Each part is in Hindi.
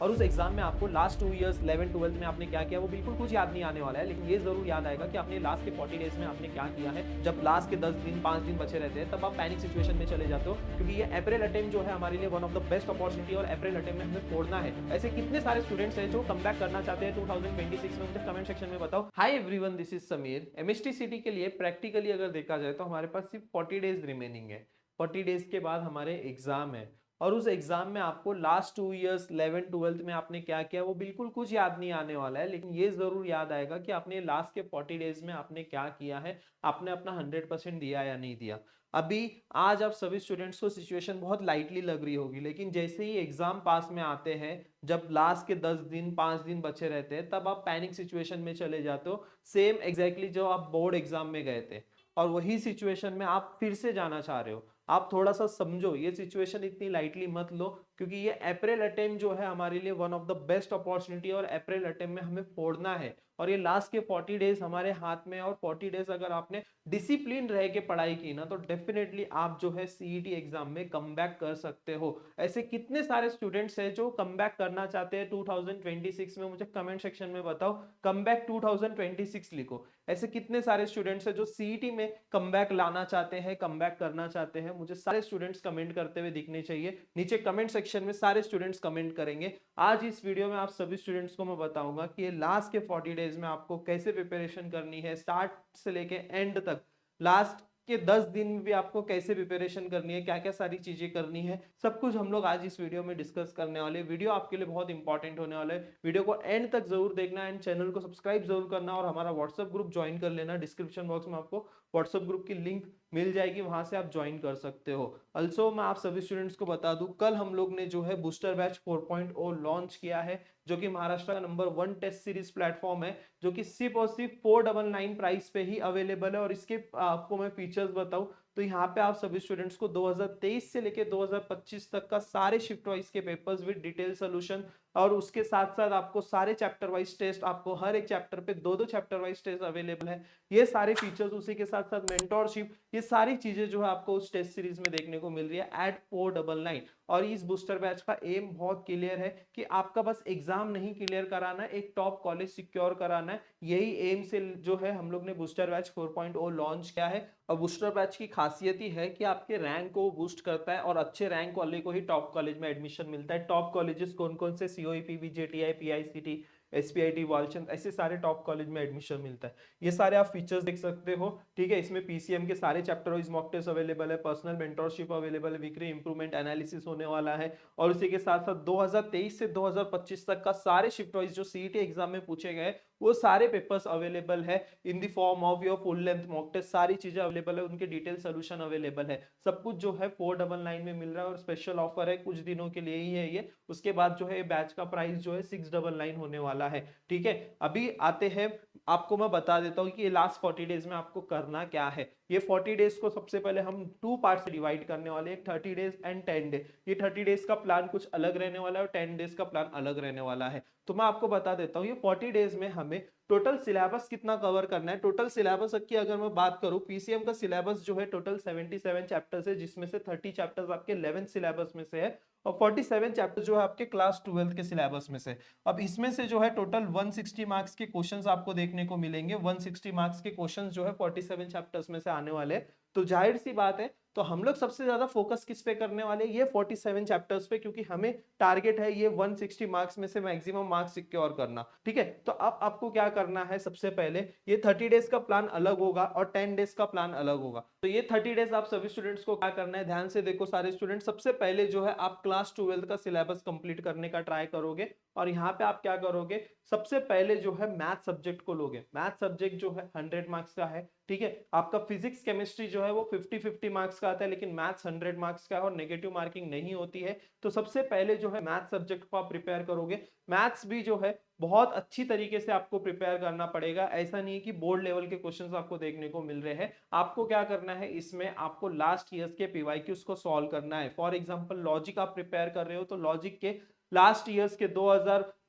और उस एग्जाम में आपको लास्ट 2 इयर्स 11 12 में आपने क्या किया वो बिल्कुल कुछ याद नहीं आने वाला है, लेकिन ये जरूर याद आएगा कि आपने लास्ट के 40 डेज में आपने क्या किया है। जब लास्ट के 10 दिन 5 दिन बचे रहते हैं तब आप पैनिक सिचुएशन में चले जाते हो, क्योंकि ये अप्रैल अटेम्प्ट जो है हमारे लिए one of the best opportunity और अप्रैल अटेम्प्ट में हमें फोड़ना है। ऐसे कितने सारे स्टूडेंट्स हैं जो कम करना चाहते हैं 2026 में, मुझे कमेंट सेक्शन में बताओ। Hi everyone, this is Sameer. MST city के लिए प्रैक्टिकली अगर देखा जाए तो हमारे पास सिर्फ 40 डेज रिमेनिंग है। 40 डेज के बाद हमारे एग्जाम है, और उस एग्जाम में आपको लास्ट 2 इयर्स 11 12 में आपने क्या किया वो बिल्कुल कुछ याद नहीं आने वाला है, लेकिन ये जरूर याद आएगा कि आपने लास्ट के 40 डेज में आपने क्या किया है, आपने अपना 100% दिया या नहीं दिया। अभी आज आप सभी स्टूडेंट्स को सिचुएशन बहुत लाइटली लग रही होगी, लेकिन जैसे ही एग्जाम पास में आते हैं, जब लास्ट के 10 दिन 5 दिन बचे रहते हैं, तब आप पैनिक सिचुएशन में चले जाते हो। सेम एग्जैक्टली जो आप बोर्ड एग्जाम में गए थे, और वही सिचुएशन में आप फिर से जाना चाह रहे हो। आप थोड़ा सा समझो, ये सिचुएशन इतनी लाइटली मत लो, क्योंकि ये अप्रैल अटेम्प्ट जो है हमारे लिए one of the best opportunity और अप्रैल अटेम्प्ट में हमें फोड़ना है। और ये लास्ट के 40 डेज हमारे हाथ में, और 40 डेज अगर आपने डिसिप्लिन रह के पढ़ाई की ना, तो डेफिनेटली आप जो है सीईटी एग्जाम में कम कर सकते हो। ऐसे कितने सारे स्टूडेंट्स हैं जो कम करना चाहते हैं 2026 में, मुझे कमेंट सेक्शन में बताओ। कम 2026 लिखो। ऐसे कितने सारे स्टूडेंट्स हैं जो सीईटी में कम लाना चाहते हैं, कम करना चाहते हैं। मुझे सारे स्टूडेंट्स कमेंट करते हुए दिखने चाहिए। नीचे कमेंट सेक्शन में सारे स्टूडेंट्स कमेंट करेंगे। आज इस वीडियो में आप सभी स्टूडेंट्स को मैं बताऊंगा कि ये लास्ट के 40 डेज में आपको कैसे प्रिपरेशन करनी है, स्टार्ट से लेके एंड तक। लास्ट के 10 दिन में भी आपको कैसे प्रिपरेशन करनी है, क्या क्या सारी चीजें करनी है, सब कुछ हम लोग आज इस वीडियो में डिस्कस करने वाले। वीडियो आपके लिए बहुत इंपॉर्टेंट होने वाला है, वीडियो को एंड तक जरूर देखना, एंड चैनल को सब्सक्राइब जरूर करना, और हमारा व्हाट्सएप ग्रुप ज्वाइन कर लेना। डिस्क्रिप्शन बॉक्स में आपको व्हाट्सएप ग्रुप की लिंक मिल जाएगी, वहां से आप ज्वाइन कर सकते हो। अल्सो मैं आप सभी स्टूडेंट्स को बता दूं, कल हम लोग ने जो है बूस्टर बैच 4.0 लॉन्च किया है, जो कि महाराष्ट्र का नंबर 1 टेस्ट सीरीज प्लेटफॉर्म है, जो कि सिर्फ और सिर्फ 499 प्राइस पे ही अवेलेबल है। और इसके आपको मैं फीचर्स बताऊं तो यहाँ पे आप सभी स्टूडेंट्स को 2023 से लेके 2025 तक का सारे शिफ्ट वाइज के पेपर्स विद डिटेल सोल्यूशन, और उसके साथ साथ आपको सारे चैप्टर वाइज टेस्ट, आपको हर एक चैप्टर पे दो दो चैप्टर वाइज टेस्ट अवेलेबल है। ये सारे फीचर्स, उसी के साथ साथ मेंटोरशिप, ये सारी चीजें जो है आपको उस टेस्ट सीरीज में देखने को मिल रही है एट 499। और इस बूस्टर बैच का एम बहुत क्लियर है कि आपका बस एग्जाम नहीं क्लियर कराना है, एक टॉप कॉलेज सिक्योर कराना है। यही एम से जो है हम लोग ने बूस्टर बैच 4.0 लॉन्च किया है। और बूस्टर बैच की खासियत ही है कि आपके रैंक को बूस्ट करता है, और अच्छे रैंक वाले को ही टॉप कॉलेज में एडमिशन मिलता है। टॉप कॉलेजेस कौन कौन से? सीओईपी, बीजेटीआई, पीआईसीटी, एसपीआईटी, वालचंद, ऐसे सारे टॉप कॉलेज में एडमिशन मिलता है। ये सारे आप फीचर्स देख सकते हो, ठीक है। इसमें पीसीएम के सारे chapter wise mock test available है, पर्सनल मेंटरशिप अवेलेबल है, वीकली इंप्रूवमेंट एनालिसिस होने वाला है, और उसी के साथ साथ 2023 से 2025 तक का सारे शिफ्ट वाइज जो सीईटी एग्जाम में पूछे गए वो सारे पेपर्स अवेलेबल है in the form of your full length mock test. सारी चीजें अवेलेबल है, उनके डिटेल सोल्यूशन अवेलेबल है, सब कुछ जो है 499 में मिल रहा है। और स्पेशल ऑफर है, कुछ दिनों के लिए ही है ये। उसके बाद जो है बैच का प्राइस जो है 699 होने वाला है, ठीक है। अभी आते हैं, आपको मैं बता देता हूँ कि ये लास्ट 40 डेज में आपको करना क्या है। ये 40 डेज को सबसे पहले हम 2 पार्ट से डिवाइड करने वाले हैं, 30 डेज एंड 10 डे। ये 30 डेज का प्लान कुछ अलग रहने वाला है, और 10 डेज का प्लान अलग रहने वाला है। तो मैं आपको बता देता हूँ, ये 40 डेज में हमें टोटल सिलेबस कितना कवर करना है। टोटल सिलेबस की अगर मैं बात करूं, पीसीएम का सिलेबस जो है टोटल 77 चैप्टर्स है, जिसमें से 30 चैप्टर्स आपके 11th सिलेबस में से है, और 47 चैप्टर जो है आपके क्लास 12th के सिलेबस में से। अब इसमें से जो है टोटल 160 मार्क्स के क्वेश्चंस आपको देखने को मिलेंगे। 160 मार्क्स के क्वेश्चंस जो है 47 चैप्टर्स में से आने वाले। तो जाहिर सी बात है, तो हम लोग सबसे ज्यादा फोकस किस पे करने वाले हैं? ये 47 चैप्टर्स पे, क्योंकि हमें टारगेट है ये 160 मार्क्स में से मैक्सिमम मार्क्स सिक्योर करना, ठीक है। तो अब आपको क्या करना है, सबसे पहले ये 30 डेज का प्लान अलग होगा और 10 डेज का प्लान अलग होगा। तो ये 30 डेज आप सभी स्टूडेंट्स को क्या करना है, ध्यान से देखो सारे स्टूडेंट। सबसे पहले जो है आप क्लास 12 का सिलेबस कंप्लीट करने का ट्राई करोगे, और यहाँ पे आप क्या करोगे, सबसे पहले जो है मैथ सब्जेक्ट को लोगे। मैथ सब्जेक्ट जो है 100 मार्क्स का है, ठीक है। आपका फिजिक्स केमिस्ट्री जो है वो 50-50 मार्क्स का आता है, लेकिन मैथ्स 100 मार्क्स का है और नेगेटिव मार्किंग नहीं होती है। तो सबसे पहले जो है मैथ सब्जेक्ट को आप प्रिपेयर करोगे। मैथ्स भी जो है बहुत अच्छी तरीके से आपको प्रिपेयर करना पड़ेगा। ऐसा नहीं है कि बोर्ड लेवल के क्वेश्चंस आपको देखने को मिल रहे हैं। आपको क्या करना है, इसमें आपको लास्ट ईयर्स के पीवाईक्यूज को सॉल्व करना है। फॉर एग्जांपल लॉजिक आप प्रिपेयर कर रहे हो, तो लॉजिक के लास्ट ईयर्स के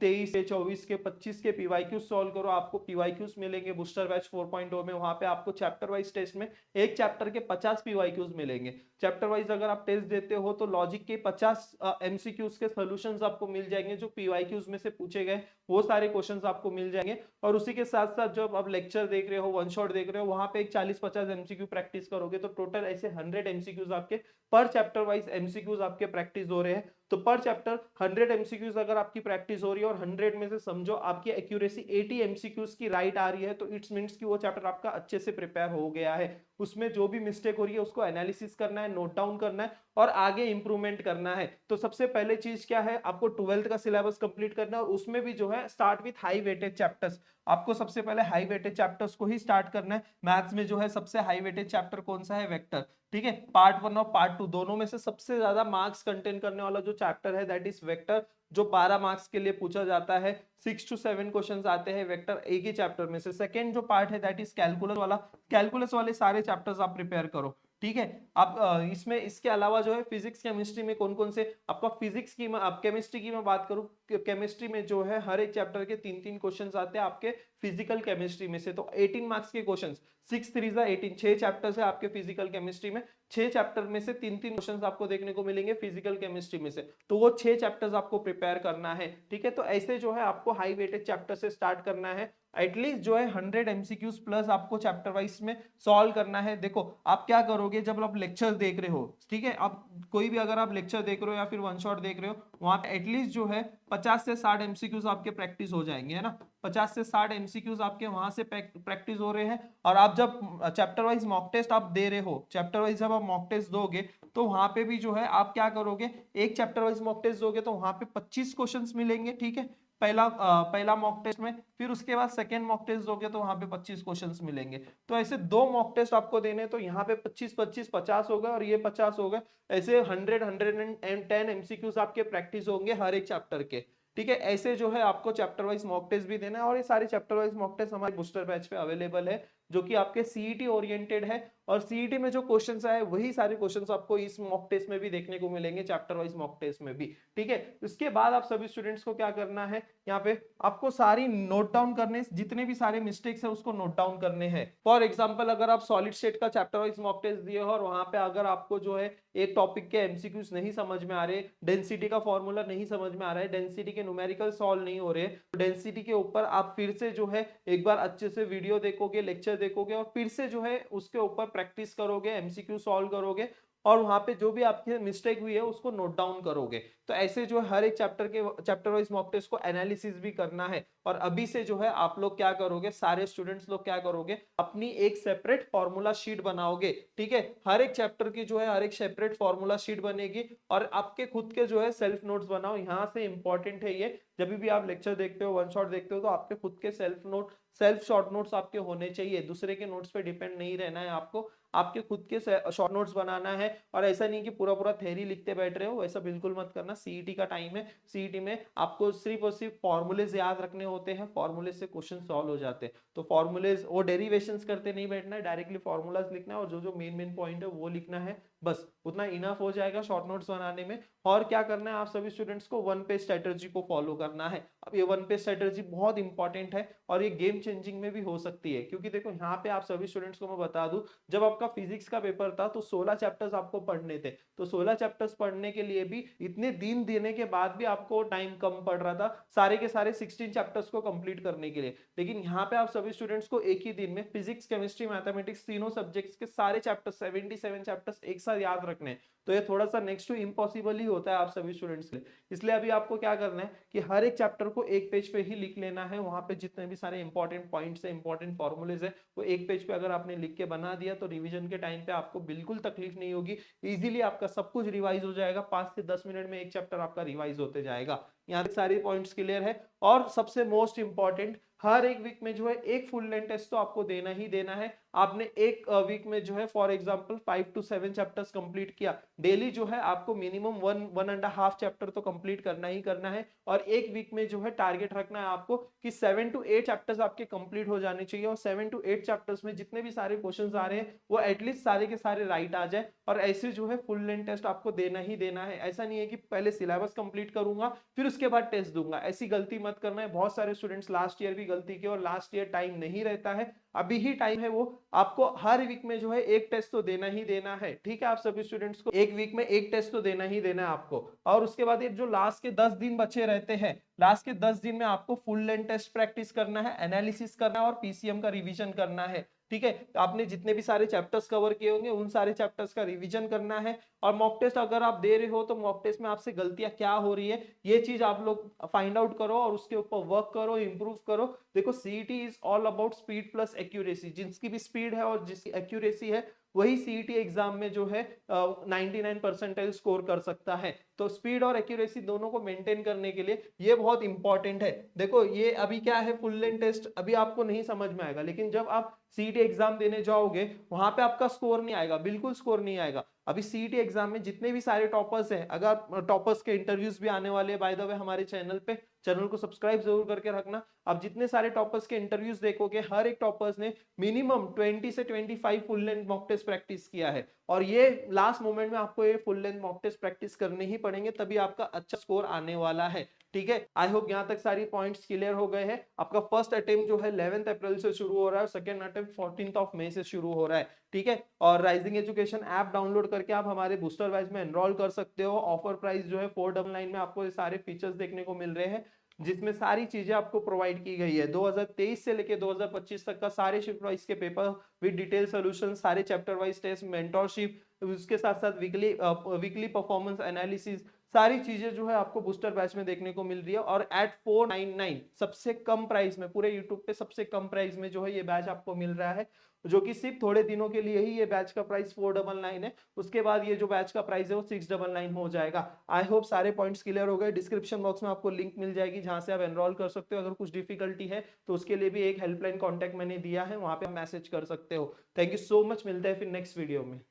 23 के, 24 के, 25 के पीवाईक्यूज सॉल्व करो, आपको पीवाईक्यूज मिलेंगे बूस्टर बैच 4.0 में। वहां पे आपको चैप्टर वाइज टेस्ट में एक चैप्टर के 50 पीवाईक्यूज मिलेंगे। चैप्टर वाइज अगर आप टेस्ट देते हो तो लॉजिक के 50 एमसीक्यूज के सॉल्यूशंस आपको मिल जाएंगे, जो पीवाईक्यूज में से पूछे गए वो सारे क्वेश्चंस आपको मिल जाएंगे। और उसी के साथ साथ जब आप लेक्चर देख रहे हो, वन शॉट देख रहे हो, वहां पे एक 40-50 एमसीक्यू प्रैक्टिस करोगे, तो टोटल ऐसे 100 एमसीक्यूज आपके पर चैप्टर वाइज एमसीक्यूज आपके प्रैक्टिस हो रहे हैं। तो पर चैप्टर 100 एमसीक्यूज अगर आपकी प्रैक्टिस हो रही है और 100 में से समझो आपकी एक्यूरेसी 80 एमसीक्यूज की राइट आ रही है, तो इट्स मींस कि वो चैप्टर आपका अच्छे से प्रिपेयर हो गया है। उसमें जो भी मिस्टेक हो रही है उसको एनालिसिस करना है, नोट डाउन करना है और आगे इंप्रूवमेंट करना है। तो सबसे पहले चीज क्या है, आपको 12th का सिलेबस कंप्लीट करना है और उसमें भी जो है start with high weightage chapters. आपको सबसे पहले हाई वेटेज चैप्टर्स को ही स्टार्ट करना है। मैथ्स में जो है सबसे हाई वेटेज चैप्टर कौन सा है, वेक्टर। ठीक है, पार्ट 1 और पार्ट 2 दोनों में से सबसे ज्यादा मार्क्स कंटेन करने वाला जो चैप्टर है दैट इज वेक्टर, जो 12 मार्क्स के लिए पूछा जाता है। 6 to 7 क्वेश्चंस आते हैं वेक्टर एक ही चैप्टर में से। सेकंड जो पार्ट है दैट इज कैलकुलस वाला। कैलकुलस वाले सारे चैप्टर्स आप प्रिपेयर करो। ठीक है, आप इसमें इसके अलावा जो है फिजिक्स केमिस्ट्री में कौन कौन से आपका फिजिक्स की, आप केमिस्ट्री की मैं बात करूं, केमिस्ट्री में जो है हर एक चैप्टर के 3-3 क्वेश्चंस आते हैं आपके फिजिकल केमिस्ट्री में से। तो 18 मार्क्स के क्वेश्चंस, 6 3 18, 6 चैप्टर्स है आपके फिजिकल केमिस्ट्री में। 6 चैप्टर में से 3-3 क्वेश्चंस आपको देखने को मिलेंगे फिजिकल केमिस्ट्री में से। तो वो 6 चैप्टर्स आपको प्रिपेयर करना है। ठीक है, तो ऐसे जो है आपको हाई वेटेज चैप्टर से स्टार्ट करना है। एटलीस्ट जो है 100 एमसीक्यूज प्लस आपको चैप्टर वाइज में सॉल्व करना है। देखो आप क्या करोगे जब आप लेक्चर देख रहे हो, ठीक है, आप कोई भी अगर आप लेक्चर देख रहे हो या फिर वन शॉट देख रहे हो, वहां पे एटलीस्ट जो है 50 से 60 एमसीक्यूज आपके प्रैक्टिस हो जाएंगे, है ना। 50 से 60 एमसीक्यूज आपके वहां से प्रैक्टिस हो रहे हैं। और आप जब चैप्टर वाइज मॉक टेस्ट आप दे रहे हो, चैप्टर वाइज जब आप मॉक टेस्ट दोगे तो वहां पे भी जो है आप क्या करोगे, एक चैप्टर वाइज मॉक टेस्ट दोगे तो वहां पे 25 क्वेश्चंस मिलेंगे। ठीक है, पहला मॉक टेस्ट में, फिर उसके बाद सेकंड मॉक टेस्ट दोगे तो वहां पे 25 क्वेश्चंस मिलेंगे। तो ऐसे 2 मॉक टेस्ट आपको देने, तो यहाँ पे 25-25 50 हो गए और ये 50 हो गए। ऐसे 100-110 एमसीक्यूज आपके प्रैक्टिस होंगे हर एक चैप्टर के। ठीक है, ऐसे जो है आपको चैप्टर वाइज मॉक टेस्ट भी देना है। और ये सारे चैप्टर वाइज मॉक टेस्ट हमारे बूस्टर बैच पे अवेलेबल है, जो कि आपके सीईटी ओरिएंटेड है। और सीईटी में जो क्वेश्चंस आए वही सारे क्वेश्चंस आपको इस मॉक टेस्ट में भी देखने को मिलेंगे, चैप्टर वाइज मॉक टेस्ट में भी। ठीक है, इसके बाद आप सभी स्टूडेंट्स को क्या करना है, यहाँ पे आपको सारी नोट डाउन करने, जितने भी सारे मिस्टेक्स है उसको नोट डाउन करने हैं। फॉर एग्जांपल अगर आप सॉलिड स्टेट का चैप्टर वाइज मॉक टेस्ट दिए हो और वहां पे अगर आपको जो है एक टॉपिक के एमसीक्यूज नहीं समझ में आ रहे, डेंसिटी का फॉर्मूला नहीं समझ में आ रहा है, डेंसिटी के न्यूमेरिकल सॉल्व नहीं हो रहे, तो डेंसिटी के ऊपर आप फिर से जो है एक बार अच्छे से वीडियो देखोगे, लेक्चर देखोगे और फिर से जो है उसके ऊपर प्रैक्टिस करोगे, एमसीक्यू सॉल्व करोगे और वहां पे जो भी आपकी मिस्टेक हुई है उसको नोट डाउन करोगे। तो ऐसे जो हर एक चैप्टर वाइज मॉक टेस्ट को एनालिसिस भी करना है। और अभी से जो है आप लोग क्या करोगे, सारे स्टूडेंट्स लोग क्या करोगे, अपनी एक सेपरेट फॉर्मूला शीट बनाओगे। ठीक है, हर एक चैप्टर की जो है हर एक सेपरेट फॉर्मूला शीट बनेगी और आपके खुद के जो है सेल्फ नोट्स बनाओ। यहाँ से इंपॉर्टेंट है ये, जब भी आप लेक्चर देखते हो, वन शॉट देखते हो, तो आपके खुद के सेल्फ शॉर्ट नोट्स आपके होने चाहिए। दूसरे के नोट्स पे डिपेंड नहीं रहना है आपको, आपके खुद के शॉर्ट नोट्स बनाना है। और ऐसा नहीं कि पूरा पूरा थ्योरी लिखते बैठ रहे हो, ऐसा बिल्कुल मत करना। सीईटी का टाइम है, सीईटी में आपको सिर्फ और सिर्फ फॉर्मूलेज याद रखने होते हैं, फॉर्मूले से क्वेश्चन सॉल्व हो जाते हैं। तो फॉर्मूलेज वो डेरिवेशंस करते नहीं बैठना है, डायरेक्टली फॉर्मूलाज लिखना है और जो जो मेन पॉइंट है वो लिखना है, बस उतना इनफ हो जाएगा शॉर्ट नोट्स बनाने में। और क्या करना है, आप सभी स्टूडेंट्स को वन पेज स्ट्रेटजी को फॉलो करना है। अब ये वन पेज स्ट्रेटजी बहुत इंपॉर्टेंट है और ये गेम चेंजिंग में भी हो सकती है, क्योंकि देखो यहाँ पे आप सभी स्टूडेंट्स को मैं बता दूं, जब आपका फिजिक्स का पेपर था तो 16 चैप्टर्स आपको पढ़ने थे। तो 16 चैप्टर्स पढ़ने के लिए भी इतने दिन देने के बाद भी आपको टाइम कम पड़ रहा था सारे के सारे 16 चैप्टर्स को कंप्लीट करने के लिए। लेकिन यहाँ पे आप सभी स्टूडेंट्स को एक ही दिन में फिजिक्स, केमिस्ट्री, मैथमेटिक्स तीनों सब्जेक्ट्स के सारे चैप्टर्स 77 चैप्टर्स एक साथ याद रखने हैं। तो ये थोड़ा सा नेक्स्ट टू इम्पॉसिबल ही होता है आप सभी स्टूडेंट्स के लिए। इसलिए अभी आपको क्या करना है कि हर एक चैप्टर को एक पेज पे ही लिख लेना है। वहां पे जितने भी सारे इंपॉर्टेंट पॉइंट्स है, इंपॉर्टेंट फॉर्मूलेज है, वो एक पेज पे अगर आपने लिख के बना दिया तो रिवीजन के टाइम पे आपको बिल्कुल तकलीफ नहीं होगी। इजीली आपका सब कुछ रिवाइज हो जाएगा, 5 से 10 मिनट में एक चैप्टर आपका रिवाइज होते जाएगा। यहाँ तक सारे पॉइंट्स क्लियर है। और सबसे मोस्ट इंपॉर्टेंट, हर एक वीक में जो है एक फुल लेंथ टेस्ट तो आपको देना ही देना है। आपने एक वीक में जो है for example 5 to 7 chapters complete किया, डेली जो है आपको मिनिमम 1.5 चैप्टर तो कंप्लीट करना ही करना है। और एक वीक में जो है टारगेट रखना है आपको कि 7 to 8 चैप्टर्स आपके कंप्लीट हो जाने चाहिए, और 7 to 8 चैप्टर्स में जितने भी सारे क्वेश्चंस आ रहे हैं वो एटलीस्ट सारे के सारे राइट आ जाए। और ऐसे जो है फुल लेंथ टेस्ट आपको देना ही देना है। ऐसा नहीं है कि पहले सिलेबस कंप्लीट करूंगा फिर उसके बाद टेस्ट दूंगा, ऐसी गलती मत करना है। बहुत सारे स्टूडेंट्स लास्ट ईयर भी गलती की, और लास्ट ईयर टाइम नहीं रहता है, अभी ही टाइम है, वो आपको हर वीक में जो है एक टेस्ट तो देना ही देना है। ठीक है, आप सभी स्टूडेंट्स को एक वीक में एक टेस्ट तो देना ही देना है आपको। और उसके बाद ये जो लास्ट के 10 दिन बचे रहते हैं, लास्ट के 10 दिन में आपको फुल लेंथ टेस्ट प्रैक्टिस करना है, एनालिसिस करना है और पीसीएम का रिवीजन करना है। ठीक है, आपने जितने भी सारे चैप्टर्स कवर किए होंगे उन सारे चैप्टर्स का रिवीजन करना है। और मॉक टेस्ट अगर आप दे रहे हो तो मॉक टेस्ट में आपसे गलतियां क्या हो रही है ये चीज आप लोग फाइंड आउट करो और उसके ऊपर वर्क करो, इंप्रूव करो। देखो CET is all about speed plus accuracy, जिसकी भी स्पीड है और जिसकी एक्यूरेसी है वही सीईटी एग्जाम में जो है 99 परसेंटाइल स्कोर कर सकता है। तो स्पीड और एक्यूरेसी दोनों को मेंटेन करने के लिए ये बहुत इंपॉर्टेंट है। देखो ये अभी क्या है, फुल लेंथ टेस्ट अभी आपको नहीं समझ में आएगा, लेकिन जब आप सीईटी एग्जाम देने जाओगे वहां पे आपका स्कोर नहीं आएगा, बिल्कुल स्कोर नहीं आएगा। अभी सीईटी एग्जाम में जितने भी सारे टॉपर्स हैं, अगर टॉपर्स के इंटरव्यूज भी आने वाले हैं बाय द वे हमारे चैनल पे, चैनल को सब्सक्राइब जरूर करके रखना। आप जितने सारे टॉपर्स के इंटरव्यूज देखोगे हर एक टॉपर्स ने मिनिमम 20 से 25 full length mock test practice किया है, और ये लास्ट मोमेंट में आपको ये full length mock test practice करने ही पड़ेंगे, तभी आपका अच्छा स्कोर आने वाला है। ठीक है, आई होप यहाँ तक सारी पॉइंट्स क्लियर हो गए हैं। आपका फर्स्ट अटेम्प्ट जो है 11 अप्रैल से शुरू हो रहा है और सेकंड अटेम्प्ट 14 मई से शुरू हो रहा है। ठीक है, और राइजिंग एजुकेशन ऐप डाउनलोड करके आप हमारे बूस्टर बैच में एनरोल कर सकते हो। ऑफर प्राइस जो है 499 में आपको ये सारे फीचर्स देखने को मिल रहे हैं, जिसमें सारी चीजें आपको प्रोवाइड की गई है। 2023 से लेके 2025 तक का सारे शिफ्ट वाइज के पेपर विद डिटेल सोल्यूशन, सारे चैप्टर वाइज टेस्ट, मेंटोरशिप, उसके साथ साथ वीकली परफॉर्मेंस एनालिसिस, सारी चीजें जो है आपको बूस्टर बैच में देखने को मिल रही है। और एट 499 सबसे कम प्राइस में, पूरे यूट्यूब पे सबसे कम प्राइस में जो है ये बैच आपको मिल रहा है, जो कि सिर्फ थोड़े दिनों के लिए ही ये बैच का प्राइस 499 है। उसके बाद ये जो बैच का प्राइस है वो 699 हो जाएगा। आई होप सारे पॉइंट्स क्लियर हो गए। डिस्क्रिप्शन बॉक्स में आपको लिंक मिल जाएगी जहां से आप एनरोल कर सकते हो। अगर कुछ डिफिकल्टी है तो उसके लिए भी एक हेल्पलाइन कॉन्टैक्ट मैंने दिया है, वहां पे आप मैसेज कर सकते हो। थैंक यू सो मच, मिलते हैं फिर नेक्स्ट वीडियो में।